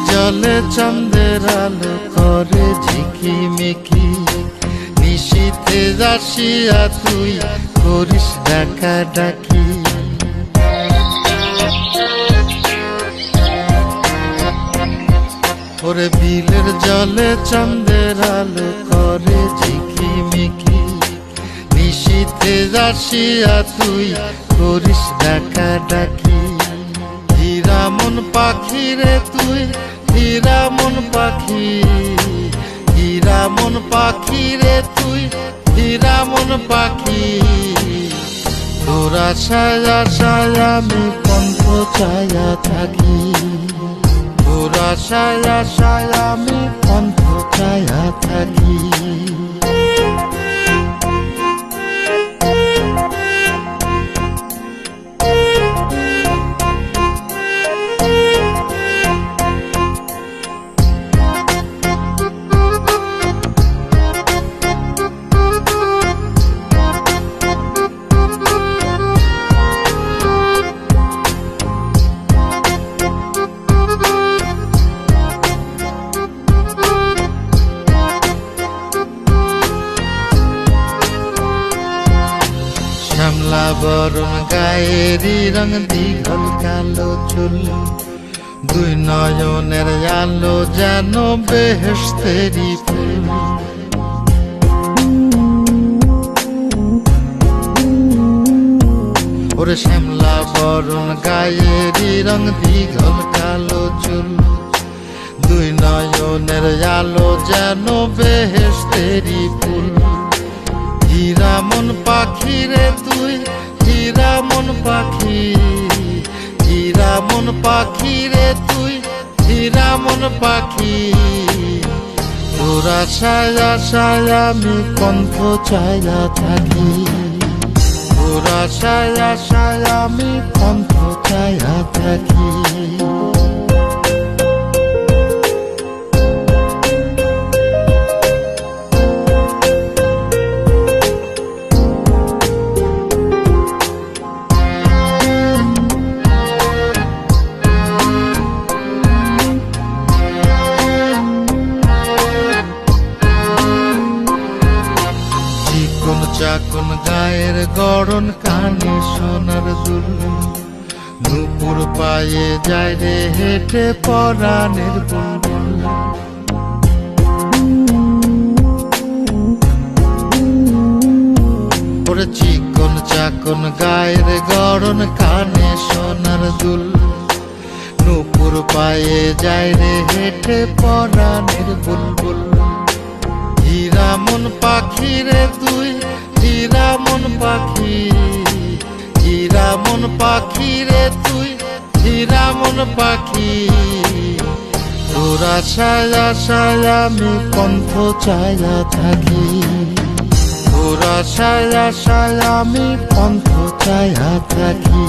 জলে চাঁদের আলো করে ঝিকিমিকি, নিশীথে আসিয়া তুই করিস ডাকা ডাকি। ওরে বিলের জলে চাঁদের আলো করে ঝিকিমিকি, নিশীথে আসিয়া তুই করিস ডাকা ডাকি। হীরা মন পাখি রে তুই, হীরা মন পাখি, হীরা মন পাখি রে তুই, হীরা মন পাখি। তোর আশায় আশায় আমি পন্থ চায়া থাকি, তোর আশায় আশায় আমি পন্থ চায়া থাকি। শ্যামলা বরণ গায়েরি রং দীঘল কালো চুল, দুই নয়নের আলো যেন বেহেশতেরি ফুল। ওরে শ্যামলা বরণ গায়েরি রং দীঘল কালো চুল, দুই নয়নের আলো যেন বেহেশতেরি ফুল। হীরা মন পাখি রে তুই, হীরা মন পাখি, হীরা মন পাখি রে তুই, হীরা মন পাখি। তোর আশায় আশায় আমি পন্থ চায়া থাকি, তোর আশায় আশায় আমি পন্থ চায়া থাকি। চাকন গায়ের গড়ন, কানে সোনার দুল, নুপুর পায়ে যায় রে হেঁটে পরাণের বুলবুল। ওরে চিকন চাকন গায়ের গড়ন, কানে সোনার দুল, নুপুর পায়ে যায় রে হেঁটে পরাণের বুলবুল। হীরা মন পাখি রে তুই, হীরা মন পাখি, হীরা মন পাখি রে তুই, হীরা মন পাখি। তোর আশায় আশায় আমি পন্থ চায়া থাকি, তোর আশায় আশায় আমি পন্থ চায়া থাকি।